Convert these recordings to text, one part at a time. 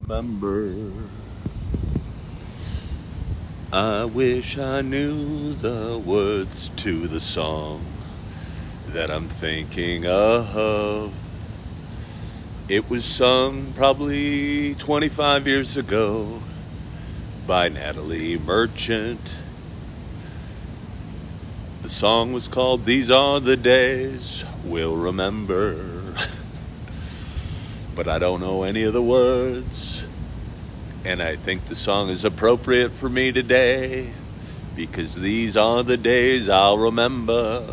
Remember, I wish I knew the words to the song that I'm thinking of. It was sung probably 25 years ago by Natalie Merchant. The song was called These Are the Days We'll Remember. But I don't know any of the words. And I think the song is appropriate for me today because these are the days I'll remember.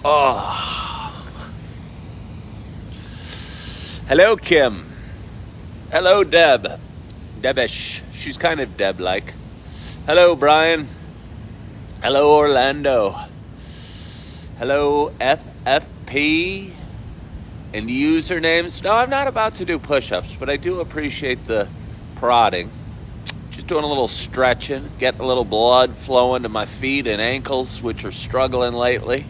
Oh. Hello, Kim. Hello, Deb. Debish. She's kind of Deb-like. Hello, Brian. Hello, Orlando. Hello, FFP. And usernames. No, I'm not about to do push-ups, but I do appreciate the prodding. Just doing a little stretching, getting a little blood flowing to my feet and ankles, which are struggling lately.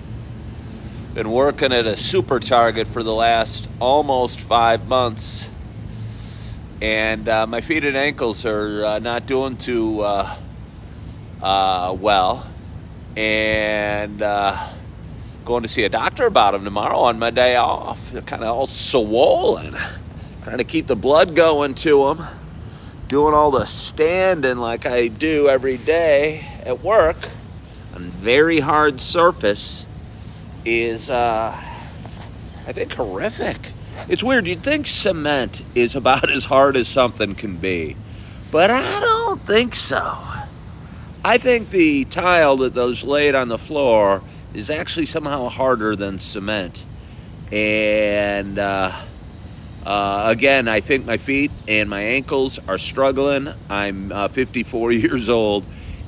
Been working at a super target for the last almost 5 months. And my feet and ankles are not doing too well. And going to see a doctor about them tomorrow on my day off. They're kind of all swollen. Trying to keep the blood going to them. Doing all the standing like I do every day at work on very hard surface is, I think, horrific. It's weird. You'd think cement is about as hard as something can be. But I don't think so. I think the tile that was laid on the floor is actually somehow harder than cement. And again, I think my feet and my ankles are struggling. I'm 54 years old,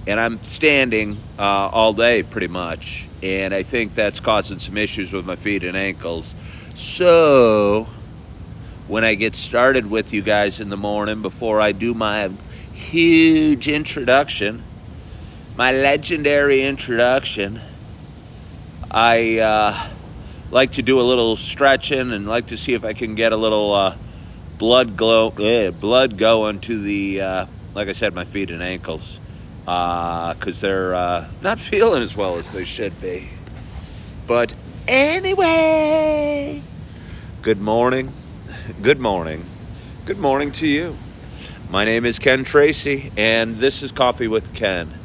and I'm standing all day pretty much. And I think that's causing some issues with my feet and ankles. So when I get started with you guys in the morning, before I do my huge introduction, my legendary introduction, I like to do a little stretching and like to see if I can get a little blood going to the, like I said, my feet and ankles, because they're not feeling as well as they should be. But anyway, good morning, good morning, good morning to you. My name is Ken Tracy, and this is Coffee with Ken.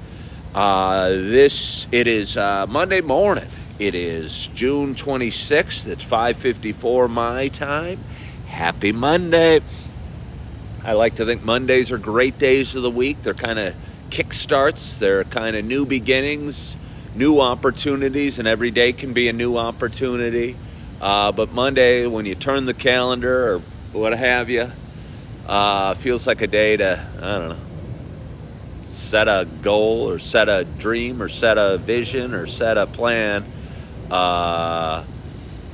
It is Monday morning. It is June 26th. It's 5:54 my time. Happy Monday. I like to think Mondays are great days of the week. They're kind of kickstarts. They're kind of new beginnings, new opportunities, and every day can be a new opportunity. But Monday, when you turn the calendar or what have you, feels like a day to, I don't know, set a goal or set a dream or set a vision or set a plan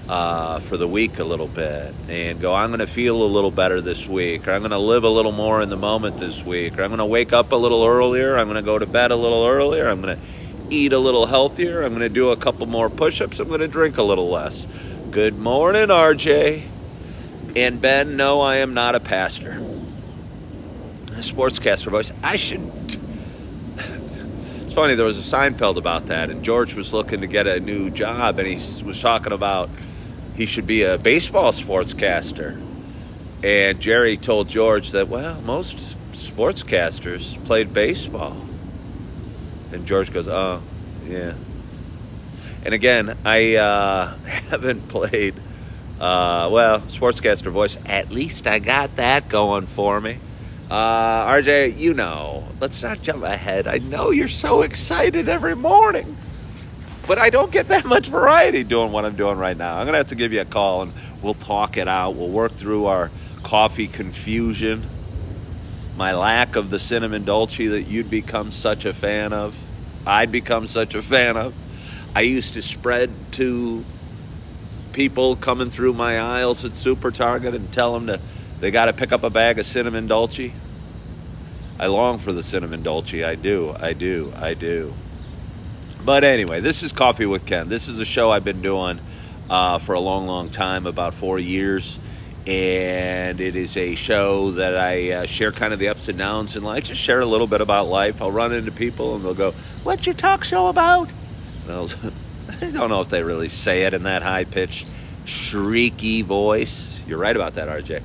for the week a little bit and go, I'm going to feel a little better this week, or I'm going to live a little more in the moment this week, or I'm going to wake up a little earlier, I'm going to go to bed a little earlier, I'm going to eat a little healthier, I'm going to do a couple more push-ups, I'm going to drink a little less. Good morning, RJ. And Ben, no, I am not a pastor. A sportscaster voice. It's funny, there was a Seinfeld about that, and George was looking to get a new job, and he was talking about he should be a baseball sportscaster. And Jerry told George that, well, most sportscasters played baseball. And George goes, oh, yeah. And again, I haven't played, sportscaster voice. At least I got that going for me. RJ, you know, let's not jump ahead. I know you're so excited every morning, but I don't get that much variety doing what I'm doing right now. I'm going to have to give you a call and we'll talk it out. We'll work through our coffee confusion, my lack of the cinnamon dolce that you'd become such a fan of. I'd become such a fan of. I used to spread to people coming through my aisles at Super Target and tell them they got to pick up a bag of cinnamon dolce. I long for the cinnamon dolce. I do. But anyway, this is Coffee with Ken. This is a show I've been doing for a long, long time, about 4 years. And it is a show that I share kind of the ups and downs in life, just share a little bit about life. I'll run into people and they'll go, "What's your talk show about?" And I don't know if they really say it in that high-pitched, shrieky voice. You're right about that, RJ.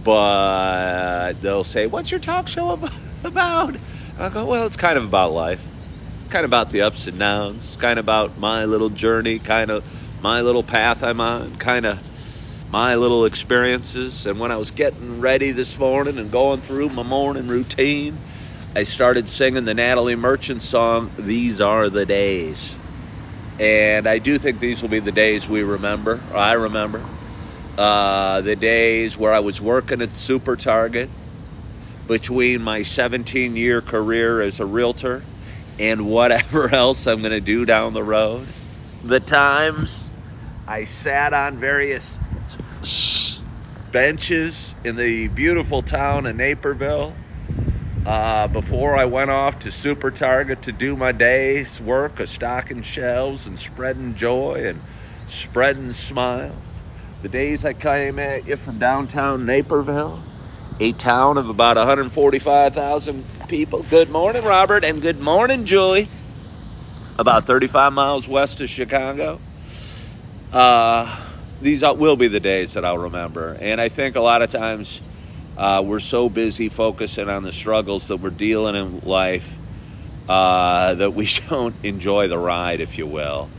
But they'll say, "What's your talk show about?" And I'll go, "Well, it's kind of about life. It's kind of about the ups and downs. It's kind of about my little journey, kind of my little path I'm on, kind of my little experiences." And when I was getting ready this morning and going through my morning routine, I started singing the Natalie Merchant song, "These Are the Days." And I do think these will be the days we remember, or I remember. The days where I was working at Super Target between my 17-year career as a realtor and whatever else I'm going to do down the road. The times I sat on various benches in the beautiful town of Naperville before I went off to Super Target to do my day's work of stocking shelves and spreading joy and spreading smiles. The days I came at you from downtown Naperville, a town of about 145,000 people. Good morning, Robert, and good morning, Julie. About 35 miles west of Chicago. These will be the days that I'll remember. And I think a lot of times we're so busy focusing on the struggles that we're dealing in life that we don't enjoy the ride, if you will,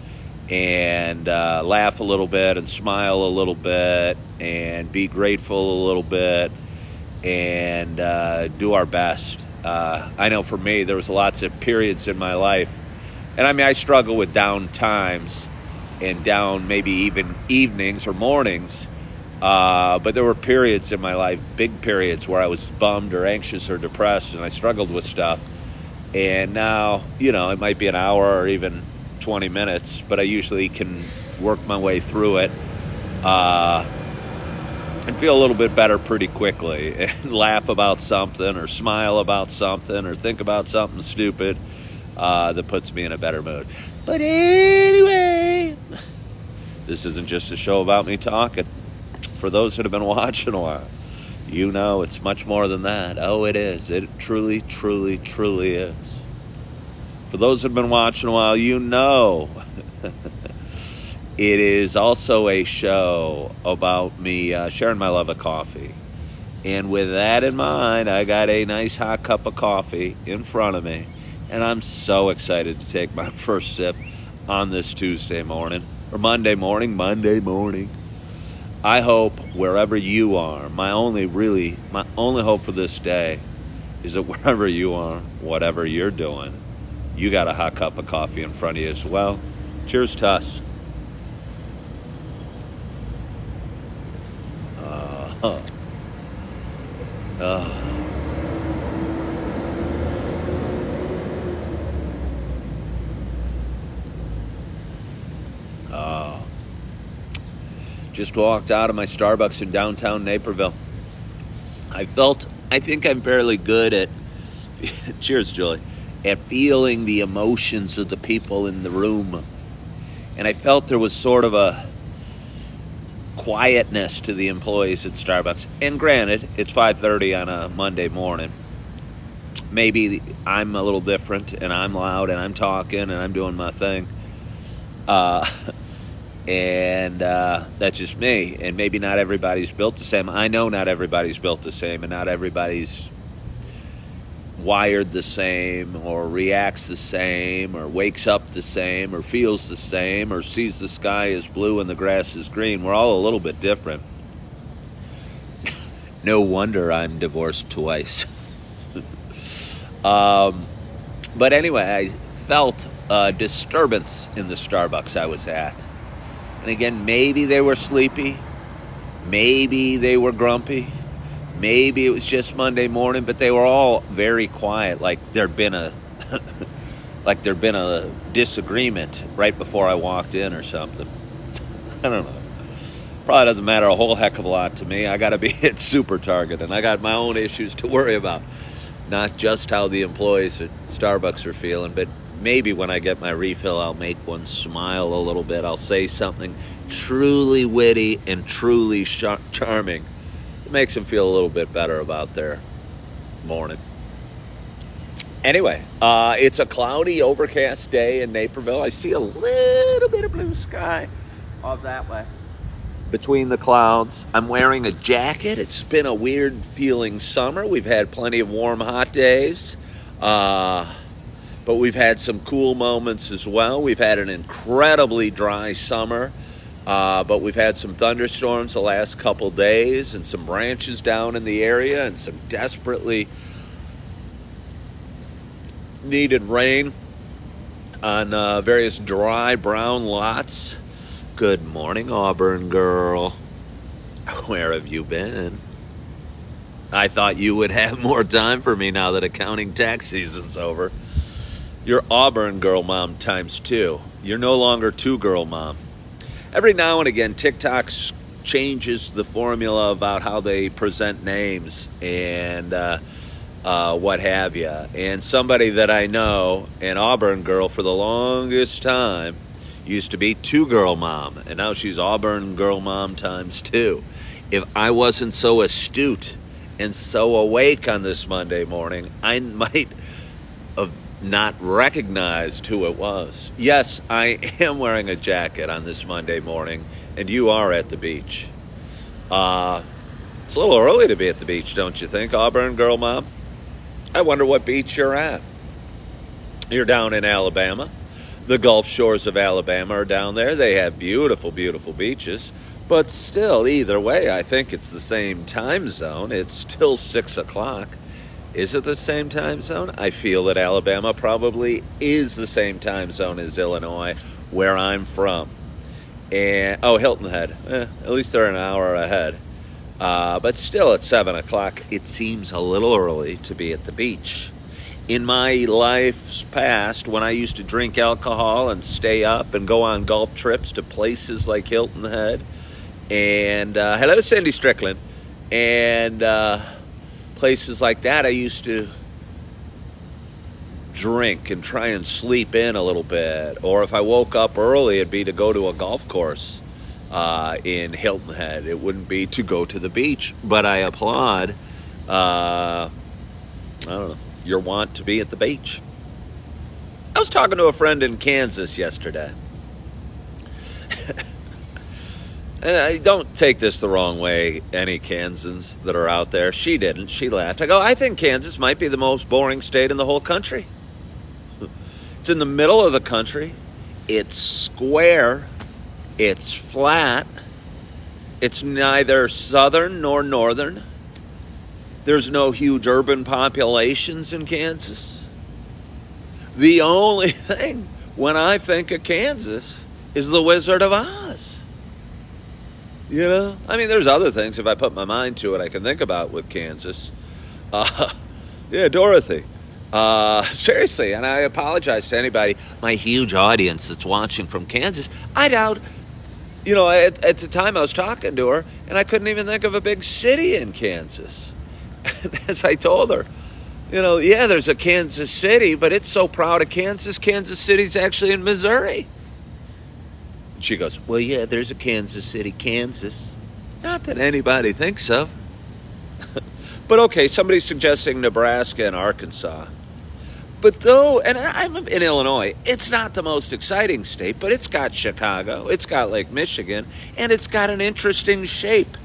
and laugh a little bit and smile a little bit and be grateful a little bit and do our best. I know for me, there was lots of periods in my life, and I mean, I struggle with down times and down maybe even evenings or mornings, but there were periods in my life, big periods, where I was bummed or anxious or depressed, and I struggled with stuff. And now, you know, it might be an hour or even 20 minutes, but I usually can work my way through it and feel a little bit better pretty quickly and laugh about something or smile about something or think about something stupid that puts me in a better mood. But anyway, this isn't just a show about me talking. For those that have been watching a while, you know it's much more than that. Oh, it is. It truly, truly, truly is. For those that have been watching a while, you know it is also a show about me sharing my love of coffee. And with that in mind, I got a nice hot cup of coffee in front of me. And I'm so excited to take my first sip on this Tuesday morning, or Monday morning. I hope wherever you are, my only hope for this day is that wherever you are, whatever you're doing, you got a hot cup of coffee in front of you as well. Cheers to us. Just walked out of my Starbucks in downtown Naperville. I think I'm fairly good at, cheers, Julie, at feeling the emotions of the people in the room. And I felt there was sort of a quietness to the employees at Starbucks. And granted, it's 5:30 on a Monday morning. Maybe I'm a little different and I'm loud and I'm talking and I'm doing my thing. And that's just me. And maybe not everybody's built the same. I know not everybody's built the same, and not everybody's wired the same, or reacts the same, or wakes up the same, or feels the same, or sees the sky as blue and the grass is green. We're all a little bit different. No wonder I'm divorced twice. But anyway, I felt a disturbance in the Starbucks I was at. And again, maybe they were sleepy, maybe they were grumpy, maybe it was just Monday morning, but they were all very quiet, like there'd been a disagreement right before I walked in or something. I don't know. Probably doesn't matter a whole heck of a lot to me. I got to be at Super Target, and I got my own issues to worry about. Not just how the employees at Starbucks are feeling, but maybe when I get my refill, I'll make one smile a little bit. I'll say something truly witty and truly charming. It makes them feel a little bit better about their morning. Anyway, it's a cloudy, overcast day in Naperville. I see a little bit of blue sky off that way between the clouds. I'm wearing a jacket. It's been a weird feeling summer. We've had plenty of warm, hot days, but we've had some cool moments as well. We've had an incredibly dry summer, but we've had some thunderstorms the last couple days and some branches down in the area and some desperately needed rain on various dry brown lots. Good morning, Auburn girl. Where have you been? I thought you would have more time for me now that accounting tax season's over. You're Auburn girl mom times 2. You're no longer 2-girl mom. Every now and again, TikTok changes the formula about how they present names and what have you. And somebody that I know, an Auburn girl for the longest time, used to be 2-girl mom, and now she's Auburn girl mom times 2. If I wasn't so astute and so awake on this Monday morning, I might have not recognized who it was. Yes, I am wearing a jacket on this Monday morning, and you are at the beach. It's a little early to be at the beach, don't you think, Auburn girl mom? I wonder what beach you're at. You're down in Alabama. The Gulf shores of Alabama are down there. They have beautiful, beautiful beaches. But still, either way, I think it's the same time zone. It's still 6 o'clock. Is it the same time zone? I feel that Alabama probably is the same time zone as Illinois, where I'm from. And Hilton Head. At least they're an hour ahead. But still, at 7 o'clock, it seems a little early to be at the beach. In my life's past, when I used to drink alcohol and stay up and go on golf trips to places like Hilton Head, and hello, Cindy Strickland, and places like that, I used to drink and try and sleep in a little bit. Or if I woke up early, it'd be to go to a golf course in Hilton Head. It wouldn't be to go to the beach. But I applaud, I don't know, your want to be at the beach. I was talking to a friend in Kansas yesterday. And I don't take this the wrong way, any Kansans that are out there. She didn't. She laughed. I go, I think Kansas might be the most boring state in the whole country. It's in the middle of the country. It's square. It's flat. It's neither southern nor northern. There's no huge urban populations in Kansas. The only thing when I think of Kansas is the Wizard of Oz. You know? I mean, there's other things, if I put my mind to it, I can think about with Kansas. Yeah, Dorothy. Seriously, and I apologize to anybody, my huge audience that's watching from Kansas. I doubt, you know, at the time I was talking to her, and I couldn't even think of a big city in Kansas. And as I told her, you know, yeah, there's a Kansas City, but it's so proud of Kansas. Kansas City's actually in Missouri. And she goes, well, yeah, there's a Kansas City, Kansas. Not that anybody thinks of. But okay, somebody's suggesting Nebraska and Arkansas. But though, and I'm in Illinois, it's not the most exciting state, but it's got Chicago, it's got Lake Michigan, and it's got an interesting shape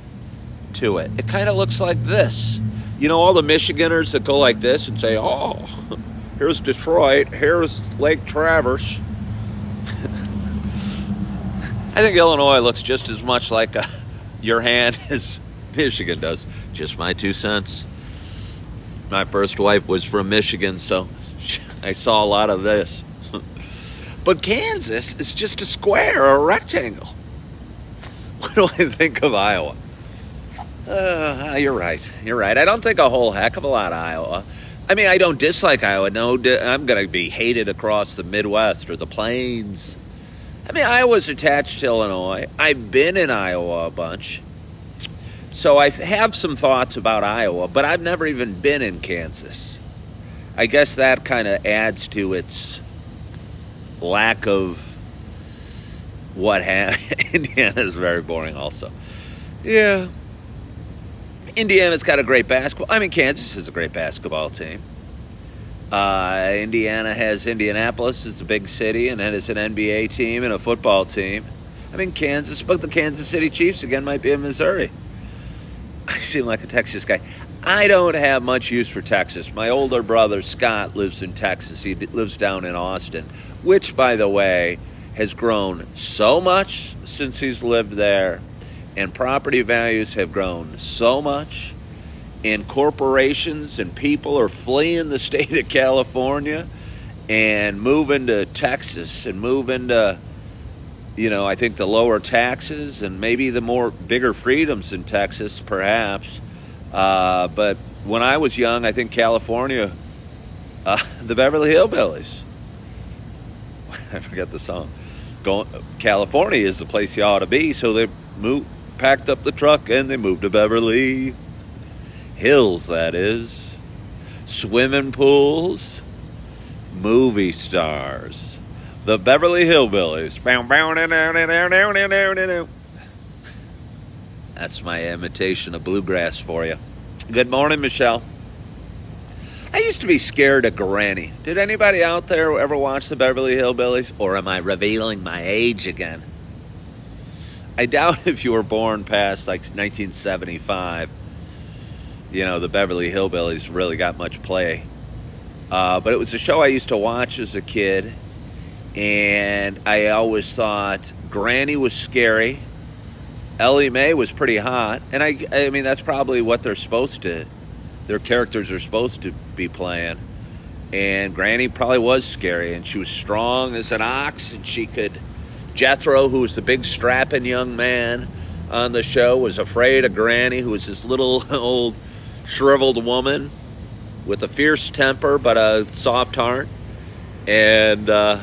to it. It kind of looks like this. You know, all the Michiganders that go like this and say, oh, here's Detroit, here's Lake Traverse. I think Illinois looks just as much like your hand as Michigan does. Just my 2 cents. My first wife was from Michigan, so I saw a lot of this. But Kansas is just a square or a rectangle. What do I think of Iowa? You're right. You're right. I don't think a whole heck of a lot of Iowa. I mean, I don't dislike Iowa. No, I'm going to be hated across the Midwest or the Plains. I mean, Iowa's attached to Illinois. I've been in Iowa a bunch. So I have some thoughts about Iowa, but I've never even been in Kansas. I guess that kind of adds to its lack of what Indiana is very boring also. Yeah. Indiana's got a great basketball. I mean, Kansas is a great basketball team. Indiana has Indianapolis. It's a big city, and it has an NBA team and a football team. I mean, Kansas, but the Kansas City Chiefs, again, might be in Missouri. I seem like a Texas guy. I don't have much use for Texas. My older brother, Scott, lives in Texas. He lives down in Austin, which, by the way, has grown so much since he's lived there. And property values have grown so much. And corporations and people are fleeing the state of California and moving to Texas and moving to, I think the lower taxes and maybe the more bigger freedoms in Texas, perhaps. But when I was young, I think California, the Beverly Hillbillies. I forget the song. California is the place you ought to be, so they packed up the truck and they moved to Beverly Hills, that is. Swimming pools, movie stars, the Beverly Hillbillies. That's my imitation of bluegrass for you. Good morning, Michelle. I used to be scared of Granny. Did anybody out there ever watch the Beverly Hillbillies? Or am I revealing my age again? I doubt if you were born past like 1975, the Beverly Hillbillies really got much play. But it was a show I used to watch as a kid. And I always thought Granny was scary. Ellie Mae was pretty hot. And I mean, that's probably what their characters are supposed to be playing. And Granny probably was scary. And she was strong as an ox. And Jethro, who was the big strapping young man on the show, was afraid of Granny, who was this little old shriveled woman with a fierce temper but a soft heart. And do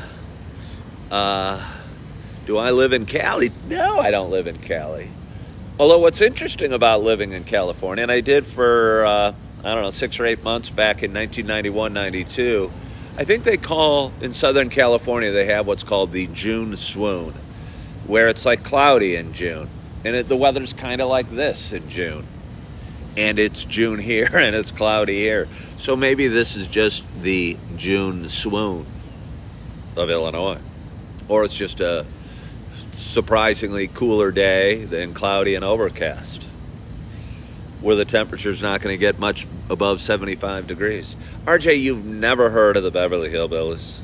I live in Cali? No, I don't live in Cali. Although what's interesting about living in California, and I did for, 6 or 8 months back in 1991, 92, I think in Southern California, they have what's called the June swoon, where it's like cloudy in June. And the weather's kind of like this in June. And it's June here and it's cloudy here. So maybe this is just the June swoon of Illinois. Or it's just a surprisingly cooler day than cloudy and overcast, where the temperature's not going to get much above 75 degrees. RJ, you've never heard of the Beverly Hillbillies?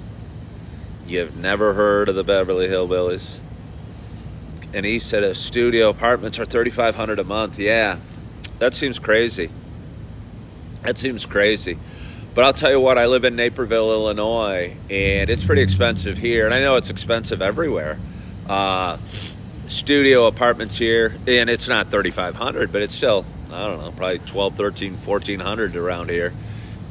You've never heard of the Beverly Hillbillies? And he said studio apartments are $3,500 a month. Yeah, that seems crazy. But I'll tell you what, I live in Naperville, Illinois, and it's pretty expensive here. And I know it's expensive everywhere. Studio apartments here, and it's not $3,500, but it's still, I don't know, probably $1,200, $1,300, $1,400 around here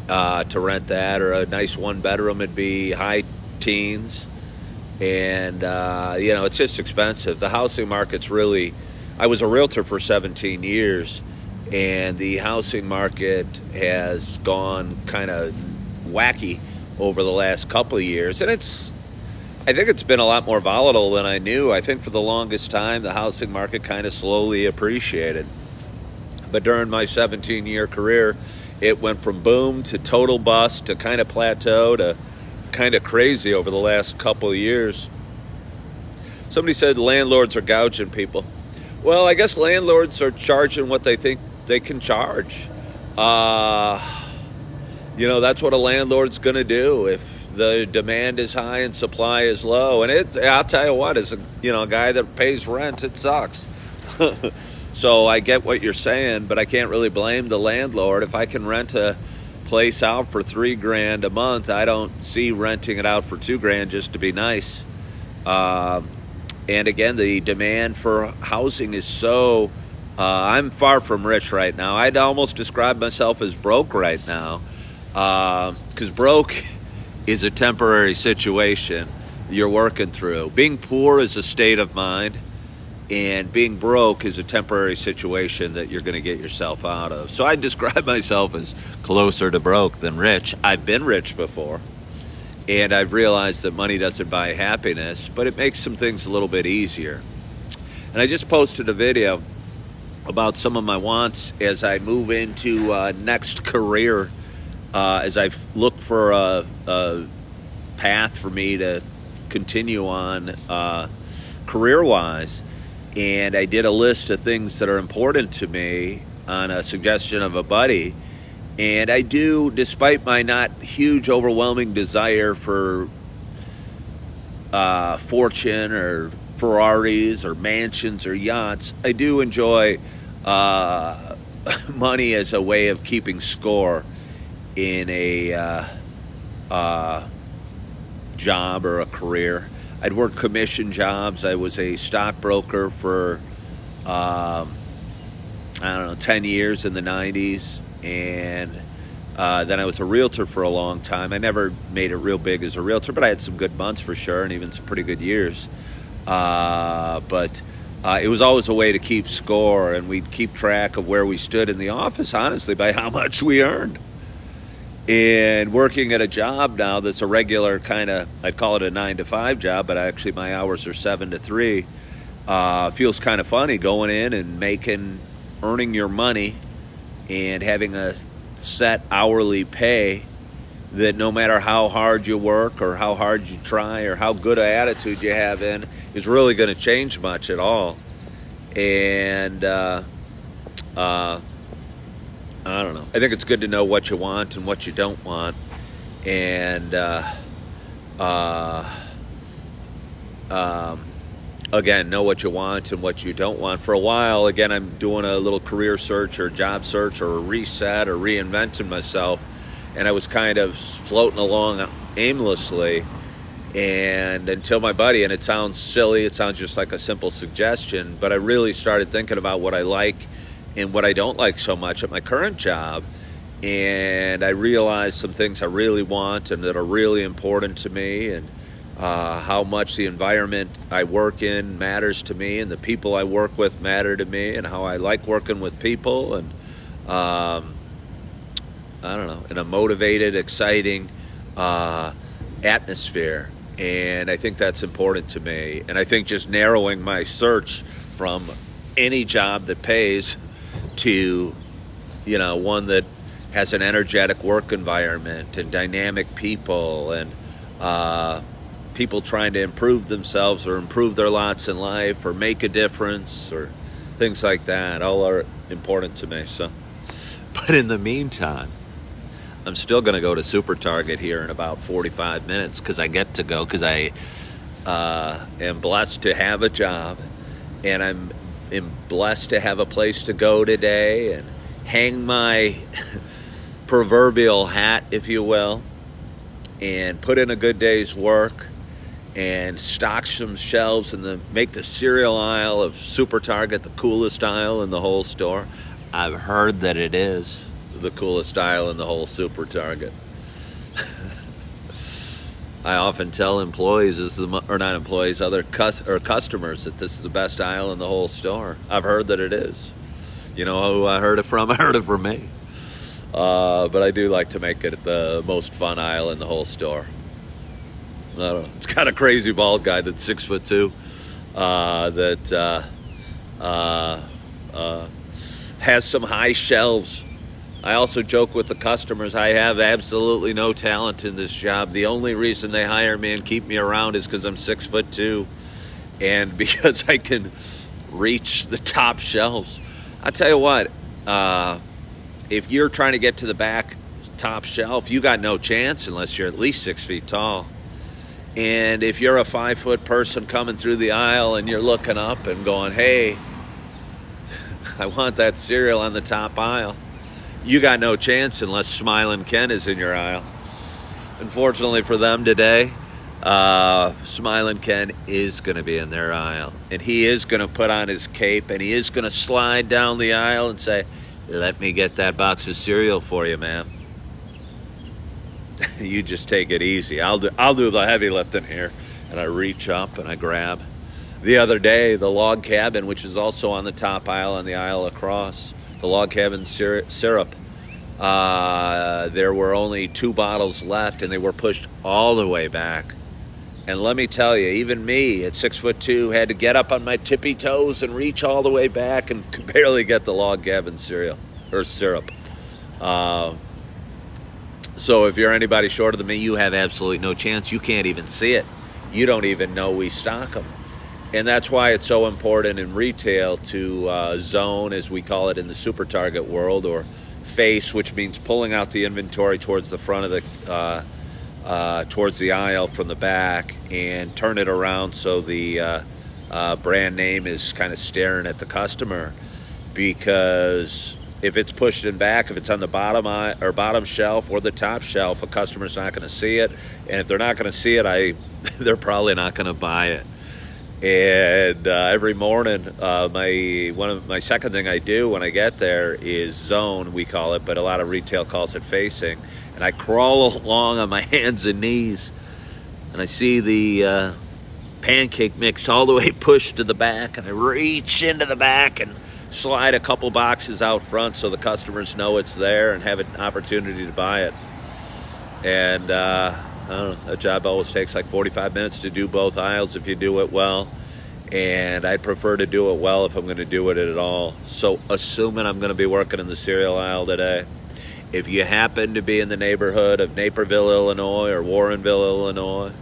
to rent that. Or a nice one-bedroom would be high teens. And, it's just expensive. The housing market's really... I was a realtor for 17 years, and the housing market has gone kind of wacky over the last couple of years. And I think it's been a lot more volatile than I knew. I think for the longest time, the housing market kind of slowly appreciated. But during my 17-year career, it went from boom to total bust to kind of plateau to kind of crazy over the last couple of years. Somebody said landlords are gouging people. Well, I guess landlords are charging what they think they can charge. That's what a landlord's going to do if the demand is high and supply is low. And I'll tell you what, as a guy that pays rent, it sucks. So I get what you're saying, but I can't really blame the landlord. If I can rent a place out for $3,000 a month, I don't see renting it out for $2,000 just to be nice. And again, the demand for housing is so... I'm far from rich right now. I'd almost describe myself as broke right now, because broke is a temporary situation you're working through. Being poor is a state of mind, and being broke is a temporary situation that you're going to get yourself out of. So I describe myself as closer to broke than rich. I've been rich before, And I've realized that money doesn't buy happiness, but it makes some things a little bit easier. And I just posted a video about some of my wants as I move into next career, as I look for a path for me to continue on career-wise. And I did a list of things that are important to me on a suggestion of a buddy. And I do, despite my not huge, overwhelming desire for fortune or Ferraris or mansions or yachts, I do enjoy money as a way of keeping score in a job or a career. I'd worked commission jobs. I was a stockbroker for, 10 years in the 90s. And then I was a realtor for a long time. I never made it real big as a realtor, but I had some good months for sure, and even some pretty good years. But it was always a way to keep score, and we'd keep track of where we stood in the office, honestly, by how much we earned. And working at a job now that's a regular kind of, I'd call it a 9-to-5 job, but actually my hours are 7 to 3. Feels kind of funny going in and earning your money and having a set hourly pay that no matter how hard you work or how hard you try or how good an attitude you have in is really going to change much at all. And I don't know. I think it's good to know what you want and what you don't want. And again, know what you want and what you don't want. For a while, again, I'm doing a little career search or job search or a reset or reinventing myself. And I was kind of floating along aimlessly. And until my buddy, and it sounds silly, it sounds just like a simple suggestion, but I really started thinking about what I like and what I don't like so much at my current job. And I realized some things I really want and that are really important to me, and how much the environment I work in matters to me, and the people I work with matter to me, and how I like working with people, and I don't know, in a motivated, exciting atmosphere. And I think that's important to me. And I think just narrowing my search from any job that pays to, one that has an energetic work environment and dynamic people and people trying to improve themselves or improve their lots in life or make a difference or things like that, all are important to me. So, but in the meantime, I'm still going to go to Super Target here in about 45 minutes because I get to go, because I am blessed to have a job, and I'm blessed to have a place to go today and hang my proverbial hat, if you will, and put in a good day's work and stock some shelves and make the cereal aisle of Super Target the coolest aisle in the whole store. I've heard that it is the coolest aisle in the whole Super Target. I often tell employees, other customers, that this is the best aisle in the whole store. I've heard that it is. You know who I heard it from? I heard it from me. But I do like to make it the most fun aisle in the whole store. I don't know. It's got a crazy bald guy that's 6'2", that has some high shelves. I also joke with the customers, I have absolutely no talent in this job. The only reason they hire me and keep me around is because I'm 6'2", and because I can reach the top shelves. I tell you what, if you're trying to get to the back top shelf, you got no chance unless you're at least 6 feet tall. And if you're a 5-foot person coming through the aisle and you're looking up and going, hey, I want that cereal on the top aisle, you got no chance unless Smiling Ken is in your aisle. Unfortunately for them today, Smiling Ken is going to be in their aisle. And he is going to put on his cape and he is going to slide down the aisle and say, let me get that box of cereal for you, ma'am. You just take it easy. I'll do the heavy lifting here. And I reach up and I grab. The other day, the log cabin, which is also on the top aisle and the aisle across, the log cabin syrup There were only 2 bottles left, and they were pushed all the way back. And let me tell you, even me at 6'2" had to get up on my tippy toes and reach all the way back and could barely get the log cabin cereal or syrup. So if you're anybody shorter than me, you have absolutely no chance. You can't even see it. You don't even know we stock them. And that's why it's so important in retail to zone, as we call it in the super target world, or face, which means pulling out the inventory towards the front of the towards the aisle from the back, and turn it around so the brand name is kind of staring at the customer. Because if it's pushed in back, if it's on the bottom shelf or the top shelf, a customer's not going to see it, and if they're not going to see it, they're probably not going to buy it. And every morning, my second thing I do when I get there is zone, we call it, but a lot of retail calls it facing. And I crawl along on my hands and knees, and I see the pancake mix all the way pushed to the back, and I reach into the back and slide a couple boxes out front so the customers know it's there and have an opportunity to buy it. And I don't know, a job always takes like 45 minutes to do both aisles if you do it well. And I'd prefer to do it well if I'm going to do it at all. So assuming I'm going to be working in the cereal aisle today, if you happen to be in the neighborhood of Naperville, Illinois, or Warrenville, Illinois,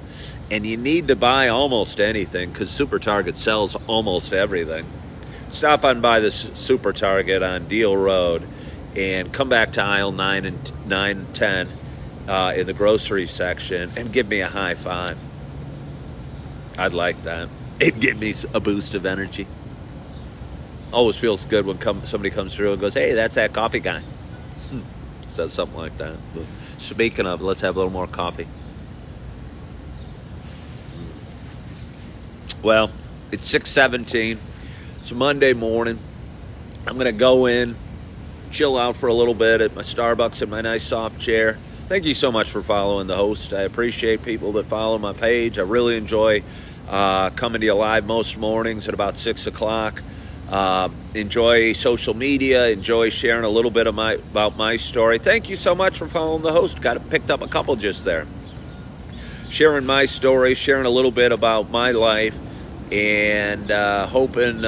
and you need to buy almost anything, because Super Target sells almost everything, stop on by this Super Target on Deal Road and come back to aisle 9 and 10 in the grocery section and give me a high five. I'd like that. It'd give me a boost of energy. Always feels good when somebody comes through and goes, "Hey, that's that coffee guy." Says something like that. But speaking of, let's have a little more coffee. Well, it's 6:17. It's Monday morning. I'm going to go in, chill out for a little bit at my Starbucks in my nice soft chair. Thank you so much for following the host. I appreciate people that follow my page. I really enjoy coming to you live most mornings at about 6 o'clock. Enjoy social media. Enjoy sharing a little bit of about my story. Thank you so much for following the host. Picked up a couple just there. Sharing my story, sharing a little bit about my life, and hoping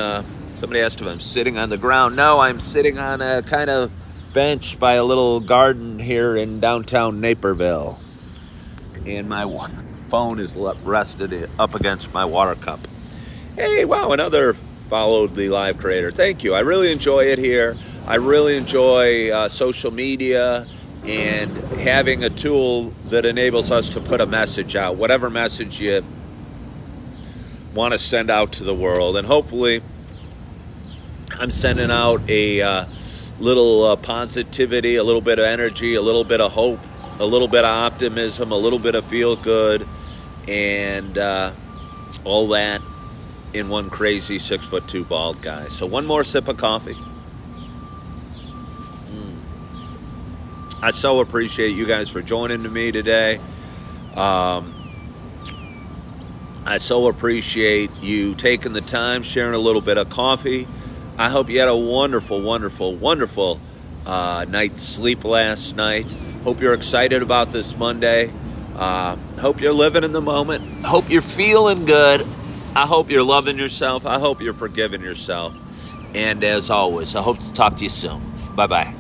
somebody asked if I'm sitting on the ground. No, I'm sitting on a kind of bench by a little garden here in downtown Naperville, and my phone is rested up against my water cup. Hey, wow, another followed the live creator. Thank you. I really enjoy it here. I really enjoy social media and having a tool that enables us to put a message out, whatever message you want to send out to the world. And hopefully I'm sending out a little positivity, a little bit of energy, a little bit of hope, a little bit of optimism, a little bit of feel good, and all that in one crazy 6'2" bald guy. So one more sip of coffee. I so appreciate you guys for joining me today. I so appreciate you taking the time, sharing a little bit of coffee. I hope you had a wonderful, wonderful, wonderful night's sleep last night. Hope you're excited about this Monday. Hope you're living in the moment. Hope you're feeling good. I hope you're loving yourself. I hope you're forgiving yourself. And as always, I hope to talk to you soon. Bye-bye.